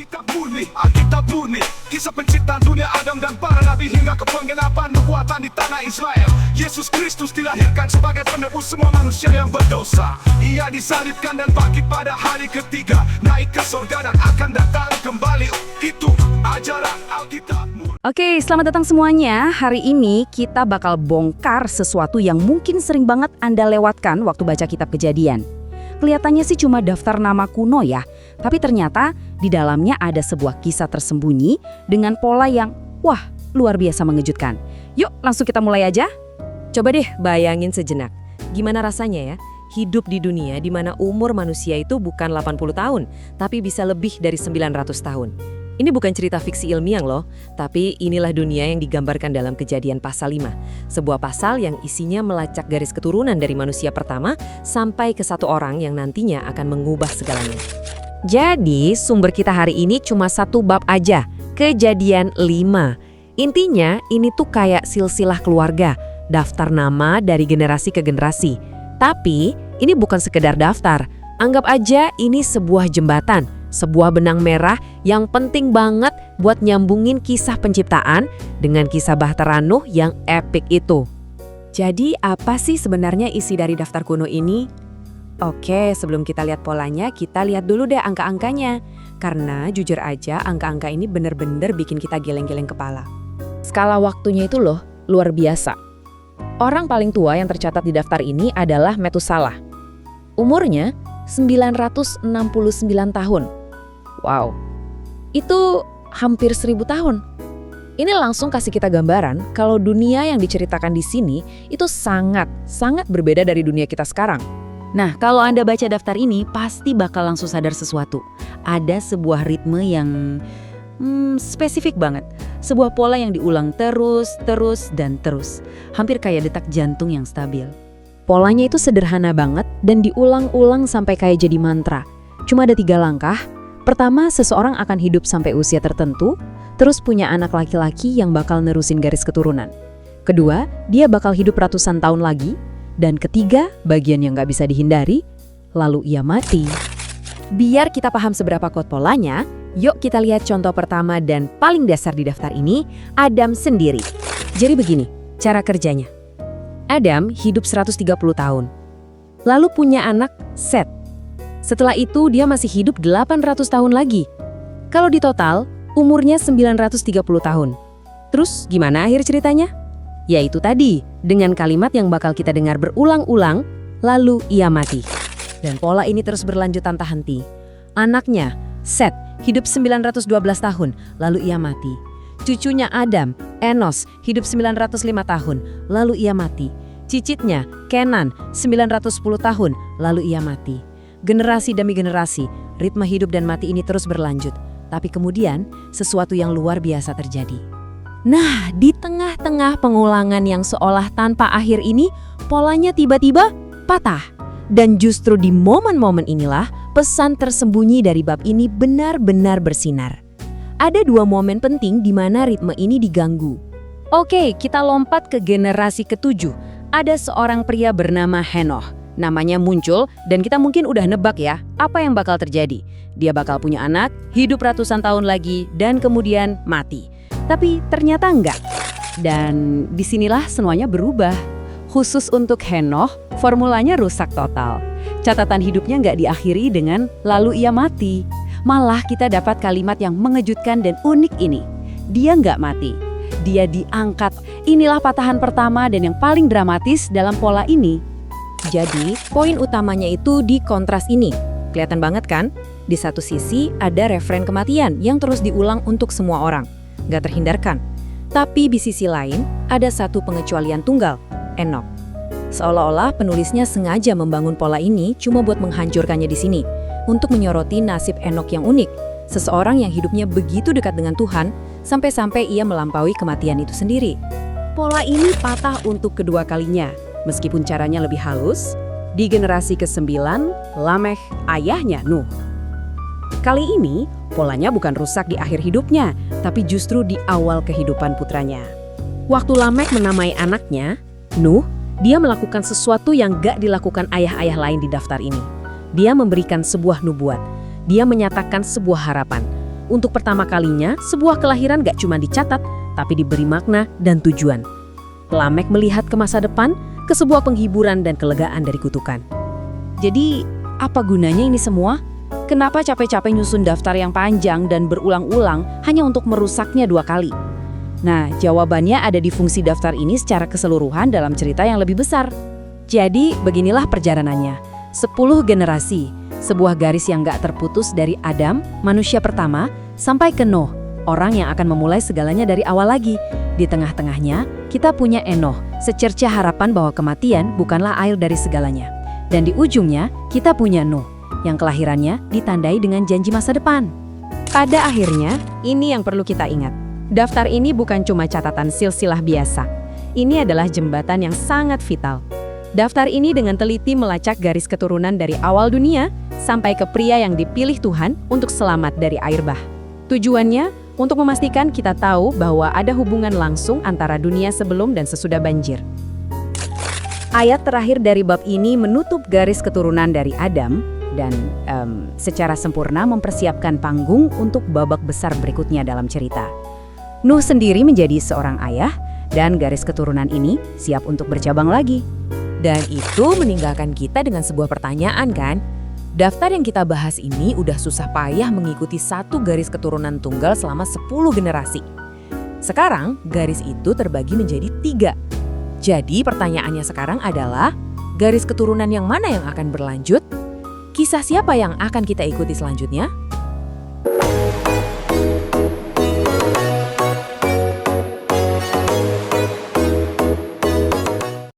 Alkitab murni, kisah penciptaan dunia Adam dan para nabi hingga ke penggenapan nubuatan di tanah Israel. Yesus Kristus dilahirkan sebagai penebus semua manusia yang berdosa. Ia disalibkan dan bangkit pada hari ketiga, naik ke surga dan akan datang kembali. Itu ajaran Alkitab murni. Oke, selamat datang semuanya. Hari ini kita bakal bongkar sesuatu yang mungkin sering banget Anda lewatkan waktu baca kitab Kejadian. Kelihatannya sih cuma daftar nama kuno ya, tapi ternyata di dalamnya ada sebuah kisah tersembunyi dengan pola yang, wah, luar biasa mengejutkan. Yuk, langsung kita mulai aja. Coba deh bayangin sejenak, gimana rasanya ya hidup di dunia di mana umur manusia itu bukan 80 tahun, tapi bisa lebih dari 900 tahun. Ini bukan cerita fiksi ilmiah loh, tapi inilah dunia yang digambarkan dalam Kejadian pasal 5. Sebuah pasal yang isinya melacak garis keturunan dari manusia pertama sampai ke satu orang yang nantinya akan mengubah segalanya. Jadi sumber kita hari ini cuma satu bab aja, Kejadian 5. Intinya ini tuh kayak silsilah keluarga, daftar nama dari generasi ke generasi. Tapi ini bukan sekedar daftar, anggap aja ini sebuah jembatan. Sebuah benang merah yang penting banget buat nyambungin kisah penciptaan dengan kisah Bahtera Nuh yang epik itu. Jadi apa sih sebenarnya isi dari daftar kuno ini? Oke, sebelum kita lihat polanya, kita lihat dulu deh angka-angkanya. Karena jujur aja angka-angka ini bener-bener bikin kita geleng-geleng kepala. Skala waktunya itu loh, luar biasa. Orang paling tua yang tercatat di daftar ini adalah Metusalah. Umurnya 969 tahun. Wow, itu hampir 1000 tahun. Ini langsung kasih kita gambaran kalau dunia yang diceritakan di sini itu sangat berbeda dari dunia kita sekarang. Nah, kalau Anda baca daftar ini pasti bakal langsung sadar sesuatu. Ada sebuah ritme yang spesifik banget. Sebuah pola yang diulang terus. Hampir kayak detak jantung yang stabil. Polanya itu sederhana banget dan diulang-ulang sampai kayak jadi mantra. Cuma ada 3 langkah. Pertama, seseorang akan hidup sampai usia tertentu, terus punya anak laki-laki yang bakal nerusin garis keturunan. Kedua, dia bakal hidup ratusan tahun lagi. Dan ketiga, bagian yang gak bisa dihindari, lalu ia mati. Biar kita paham seberapa kuat polanya, yuk kita lihat contoh pertama dan paling dasar di daftar ini, Adam sendiri. Jadi begini, cara kerjanya. Adam hidup 130 tahun, lalu punya anak Set. Setelah itu dia masih hidup 800 tahun lagi. Kalau di total, umurnya 930 tahun. Terus gimana akhir ceritanya? Yaitu tadi, dengan kalimat yang bakal kita dengar berulang-ulang, lalu ia mati. Dan pola ini terus berlanjut tanpa henti. Anaknya, Set, hidup 912 tahun, lalu ia mati. Cucunya Adam, Enos, hidup 905 tahun, lalu ia mati. Cicitnya, Kenan, 910 tahun, lalu ia mati. Generasi demi generasi, ritme hidup dan mati ini terus berlanjut. Tapi kemudian, sesuatu yang luar biasa terjadi. Nah, di tengah-tengah pengulangan yang seolah tanpa akhir ini, polanya tiba-tiba patah. Dan justru di momen-momen inilah, pesan tersembunyi dari bab ini benar-benar bersinar. Ada 2 momen penting di mana ritme ini diganggu. Oke, kita lompat ke generasi ke-7. Ada seorang pria bernama Henoh. Namanya muncul dan kita mungkin udah nebak ya apa yang bakal terjadi. Dia bakal punya anak, hidup ratusan tahun lagi, dan kemudian mati. Tapi ternyata enggak. Dan disinilah semuanya berubah. Khusus untuk Henoh, formulanya rusak total. Catatan hidupnya nggak diakhiri dengan lalu ia mati. Malah kita dapat kalimat yang mengejutkan dan unik ini. Dia nggak mati. Dia diangkat. Inilah patahan pertama dan yang paling dramatis dalam pola ini. Jadi, poin utamanya itu di kontras ini. Kelihatan banget kan? Di satu sisi ada referen kematian yang terus diulang untuk semua orang. Nggak terhindarkan. Tapi di sisi lain, ada satu pengecualian tunggal, Enok. Seolah-olah penulisnya sengaja membangun pola ini cuma buat menghancurkannya di sini. Untuk menyoroti nasib Enok yang unik. Seseorang yang hidupnya begitu dekat dengan Tuhan, sampai-sampai ia melampaui kematian itu sendiri. Pola ini patah untuk kedua kalinya. Meskipun caranya lebih halus, di generasi ke-9, Lamekh, ayahnya Nuh. Kali ini, polanya bukan rusak di akhir hidupnya, tapi justru di awal kehidupan putranya. Waktu Lamekh menamai anaknya, Nuh, dia melakukan sesuatu yang gak dilakukan ayah-ayah lain di daftar ini. Dia memberikan sebuah nubuat. Dia menyatakan sebuah harapan. Untuk pertama kalinya, sebuah kelahiran gak cuma dicatat, tapi diberi makna dan tujuan. Lamek melihat ke masa depan, ke sebuah penghiburan dan kelegaan dari kutukan. Jadi, apa gunanya ini semua? Kenapa capek-capek nyusun daftar yang panjang dan berulang-ulang hanya untuk merusaknya 2 kali? Nah, jawabannya ada di fungsi daftar ini secara keseluruhan dalam cerita yang lebih besar. Jadi, beginilah perjalanannya. 10 generasi, sebuah garis yang gak terputus dari Adam, manusia pertama, sampai ke Nuh, orang yang akan memulai segalanya dari awal lagi. Di tengah-tengahnya, kita punya Enoh, secerca harapan bahwa kematian bukanlah akhir dari segalanya. Dan di ujungnya, kita punya Nuh, yang kelahirannya ditandai dengan janji masa depan. Pada akhirnya, ini yang perlu kita ingat. Daftar ini bukan cuma catatan silsilah biasa. Ini adalah jembatan yang sangat vital. Daftar ini dengan teliti melacak garis keturunan dari awal dunia sampai ke pria yang dipilih Tuhan untuk selamat dari air bah. Tujuannya untuk memastikan kita tahu bahwa ada hubungan langsung antara dunia sebelum dan sesudah banjir. Ayat terakhir dari bab ini menutup garis keturunan dari Adam dan secara sempurna mempersiapkan panggung untuk babak besar berikutnya dalam cerita. Nuh sendiri menjadi seorang ayah dan garis keturunan ini siap untuk bercabang lagi. Dan itu meninggalkan kita dengan sebuah pertanyaan kan? Daftar yang kita bahas ini udah susah payah mengikuti satu garis keturunan tunggal selama 10 generasi. Sekarang garis itu terbagi menjadi 3. Jadi pertanyaannya sekarang adalah, garis keturunan yang mana yang akan berlanjut? Kisah siapa yang akan kita ikuti selanjutnya?